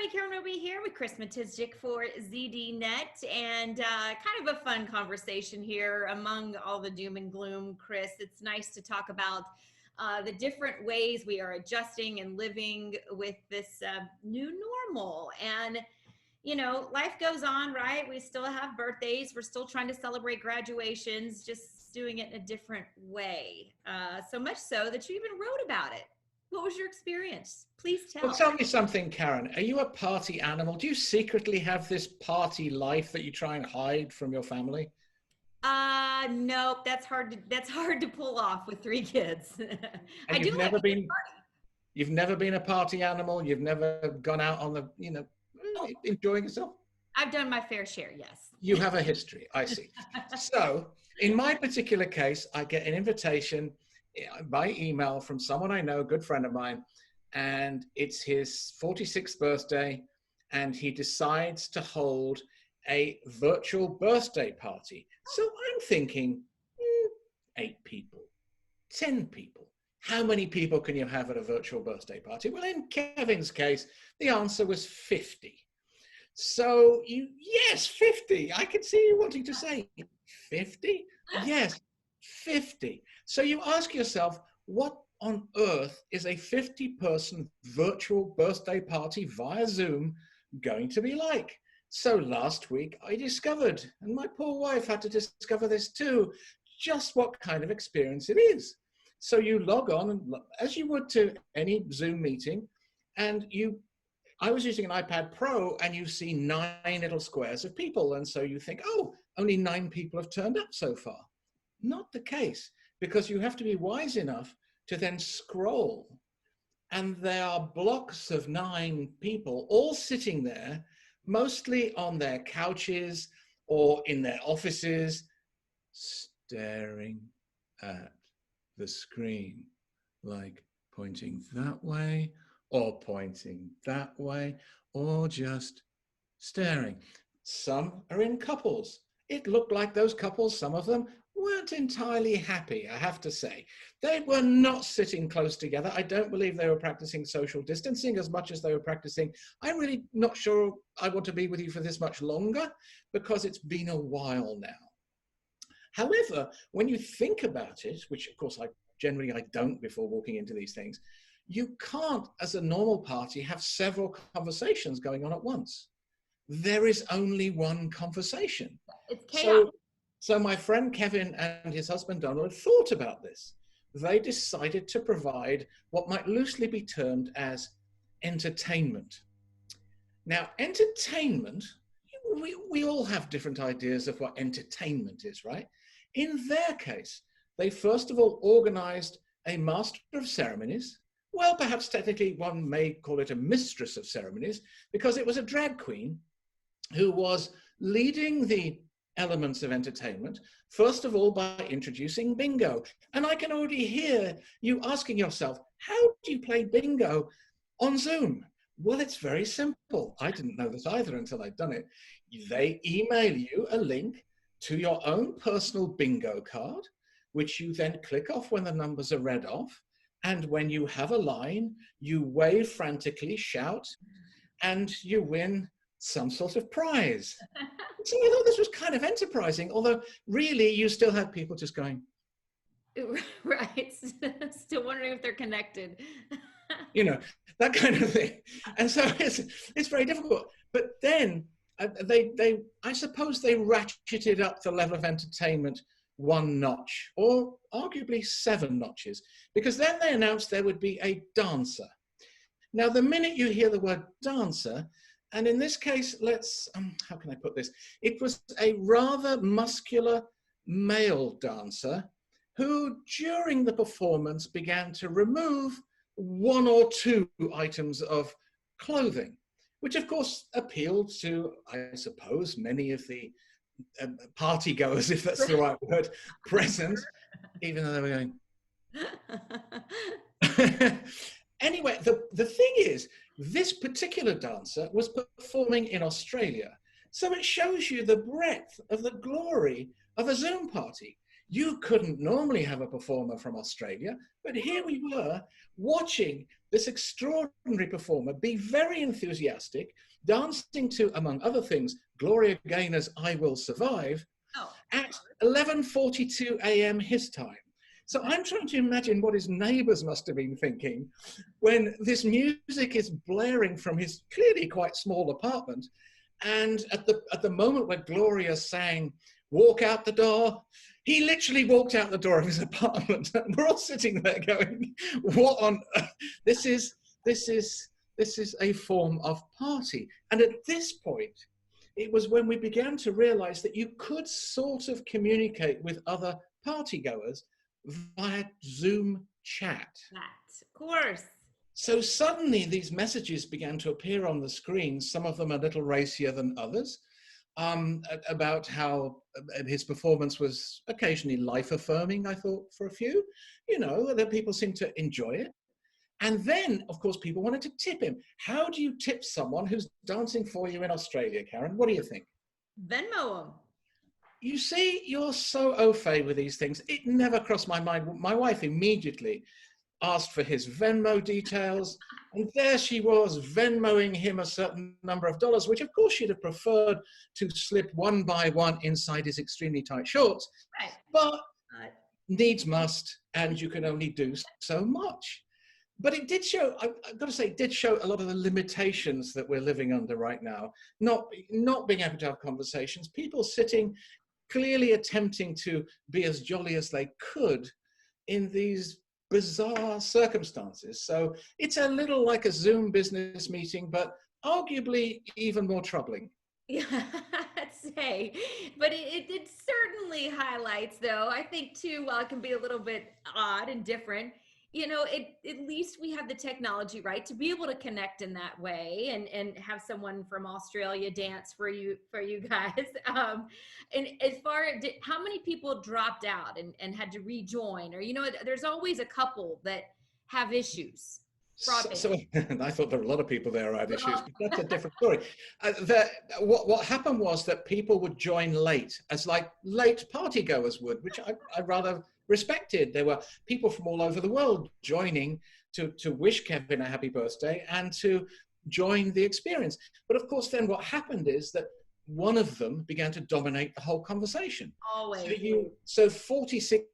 everybody, Karen Roby here with Chris Matizjik for ZDNet, and kind of a fun conversation here among all the doom and gloom. Chris, it's nice to talk about the different ways we are adjusting and living with this new normal. And life goes on, right? We still have birthdays. We're still trying to celebrate graduations, just doing it in a different way. So much so that you even wrote about it. What was your experience? Please Well, tell. tell me something, Karen. Are you a party animal? Do you secretly have this party life that you try and hide from your family? Nope, that's hard to pull off with three kids. I And do like a good you've never been a party animal? You've never gone out on the, party. enjoying yourself? I've done my fair share, yes. You have a history, I see. So in my particular case, I get an invitation by email from someone I know, a good friend of mine, and it's his 46th birthday, and he decides to hold a virtual birthday party. So I'm thinking, 8 people, 10 people. How many people can you have at a virtual birthday party? Well, in Kevin's case, the answer was 50. So yes, 50. I could see you wanting to say 50. Yes, 50. So you ask yourself, what on earth is a 50-person virtual birthday party via Zoom going to be like? So last week I discovered, and my poor wife had to discover this too, just what kind of experience it is. So you log on, and as you would to any Zoom meeting, and I was using an iPad Pro, and you see 9 little squares of people. And so you think, oh, only 9 people have turned up so far. Not the case, because you have to be wise enough to then scroll. And there are blocks of 9 people all sitting there, mostly on their couches or in their offices, staring at the screen, like pointing that way, or pointing that way, or just staring. Some are in couples. It looked like those couples, some of them, weren't entirely happy, I have to say. They were not sitting close together. I don't believe they were practicing social distancing as much as they were practicing, I'm really not sure I want to be with you for this much longer, because it's been a while now. However, when you think about it, which of course I don't before walking into these things, you can't, as a normal party, have several conversations going on at once. There is only one conversation. It's chaos. So my friend Kevin and his husband Donald thought about this. They decided to provide what might loosely be termed as entertainment. Now, entertainment, we all have different ideas of what entertainment is, right? In their case, they first of all organized a master of ceremonies. Well, perhaps technically one may call it a mistress of ceremonies, because it was a drag queen who was leading the elements of entertainment, first of all by introducing bingo. And I can already hear you asking yourself, how do you play bingo on Zoom? Well, it's very simple. I didn't know this either until I'd done it. They email you a link to your own personal bingo card, which you then click off when the numbers are read off. And when you have a line, you wave frantically, shout, and you win some sort of prize. So I thought this was kind of enterprising, although really you still have people just going. Right, still wondering if they're connected. That kind of thing. And so it's very difficult. But then I suppose they ratcheted up the level of entertainment 1 notch, or arguably 7 notches, because then they announced there would be a dancer. Now, the minute you hear the word dancer, and in this case, how can I put this? It was a rather muscular male dancer who, during the performance, began to remove 1 or 2 items of clothing, which of course appealed to, I suppose, many of the party goers, if that's the right word, present, even though they were going. Anyway, the thing is, this particular dancer was performing in Australia. So it shows you the breadth of the glory of a Zoom party. You couldn't normally have a performer from Australia, but here we were watching this extraordinary performer be very enthusiastic, dancing to, among other things, Gloria Gaynor's I Will Survive Oh, at 11:42 a.m. his time. So I'm trying to imagine what his neighbors must have been thinking when this music is blaring from his clearly quite small apartment. And at the moment where Gloria sang, "Walk out the door," he literally walked out the door of his apartment. And we're all sitting there going, what on earth? This is a form of party. And at this point, it was when we began to realize that you could sort of communicate with other partygoers via Zoom chat. that, of course. So suddenly these messages began to appear on the screen, some of them a little racier than others, about how his performance was occasionally life-affirming, I thought, for a few, that people seemed to enjoy it. And then, of course, people wanted to tip him. How do you tip someone who's dancing for you in Australia, Karen? What do you think? Venmo him. You see, you're so au fait with these things. It never crossed my mind. My wife immediately asked for his Venmo details, and there she was Venmoing him a certain number of dollars, which of course she'd have preferred to slip one by one inside his extremely tight shorts, Right. but needs must, and you can only do so much. But it did show, I've got to say, it did show a lot of the limitations that we're living under right now. Not being able to have conversations, people sitting, clearly attempting to be as jolly as they could in these bizarre circumstances. So it's a little like a Zoom business meeting, but arguably even more troubling. Yeah, I'd say. But it certainly highlights, though, I think, too, while it can be a little bit odd and different, at least we have the technology, right, to be able to connect in that way and have someone from Australia dance for you guys. And as far as how many people dropped out and had to rejoin, or, there's always a couple that have issues. So I thought there were a lot of people there who had issues, but that's a different story. What happened was that people would join late, as like late partygoers would, which I rather respected. There were people from all over the world joining to wish Kevin a happy birthday and to join the experience. But of course, then what happened is that one of them began to dominate the whole conversation. Always. So 46,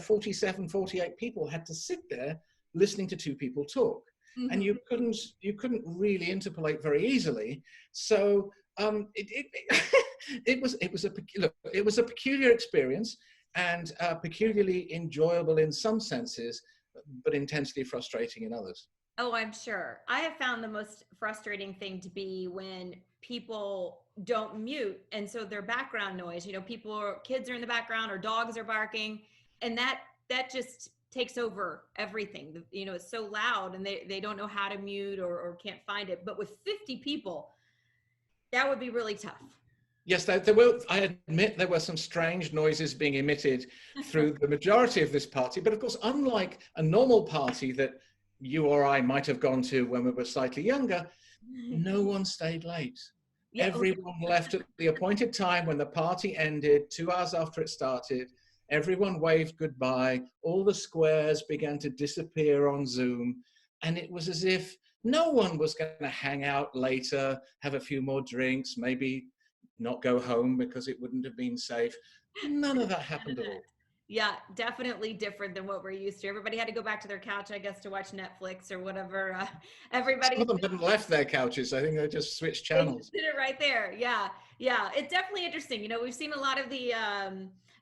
47, 48 people had to sit there listening to two people talk. Mm-hmm. And you couldn't really interpolate very easily. So it was a peculiar experience, and peculiarly enjoyable in some senses, but intensely frustrating in others. Oh, I'm sure. I have found the most frustrating thing to be when people don't mute, and so their background noise, kids are in the background or dogs are barking, and that just takes over everything. It's so loud and they don't know how to mute or can't find it. But with 50 people, that would be really tough. Yes, I admit there were some strange noises being emitted through the majority of this party. But of course, unlike a normal party that you or I might have gone to when we were slightly younger, no one stayed late. Yeah. Everyone left at the appointed time when the party ended, 2 hours after it started. Everyone waved goodbye. All the squares began to disappear on Zoom. And it was as if no one was going to hang out later, have a few more drinks, maybe not go home because it wouldn't have been safe. None of that happened at all. Yeah, definitely different than what we're used to. Everybody had to go back to their couch, I guess, to watch Netflix or whatever. Everybody. Some of them hadn't left their couches. I think they just switched channels. They did it right there. Yeah. It's definitely interesting. We've seen a lot of the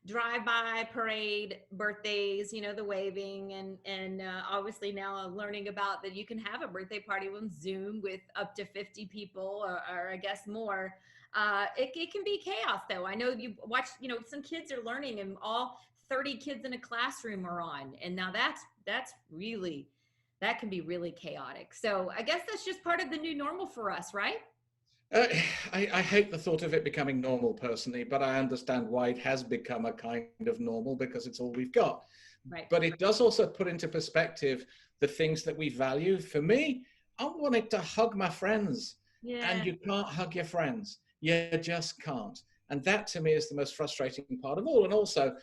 drive-by parade birthdays, the waving, and obviously now learning about that you can have a birthday party on Zoom with up to 50 people or I guess more. It can be chaos, though. I know you watch, some kids are learning and all 30 kids in a classroom are on. And now that's really, that can be really chaotic. So I guess that's just part of the new normal for us, right? I hate the thought of it becoming normal personally, but I understand why it has become a kind of normal because it's all we've got. Right. But it does also put into perspective the things that we value. For me, I wanted to hug my friends, and you can't hug your friends. You just can't. And that to me is the most frustrating part of all. And also,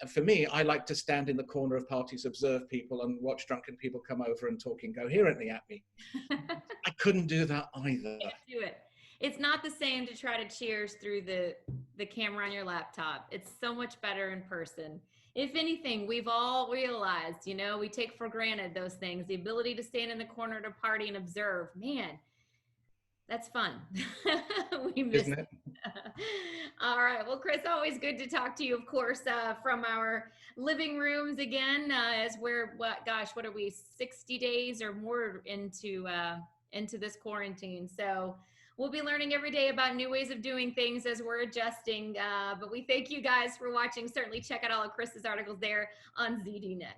for me, I like to stand in the corner of parties, observe people, and watch drunken people come over and talk incoherently at me. I couldn't do that either. Can't do it. It's not the same to try to cheers through the camera on your laptop. It's so much better in person. If anything, we've all realized, you know, we take for granted those things. The ability to stand in the corner at a party and observe, man, that's fun. We miss Isn't it? All right. Well, Chris, always good to talk to you, of course, from our living rooms again, as we're, what are we, 60 days or more into this quarantine. So we'll be learning every day about new ways of doing things as we're adjusting. But we thank you guys for watching. Certainly check out all of Chris's articles there on ZDNet.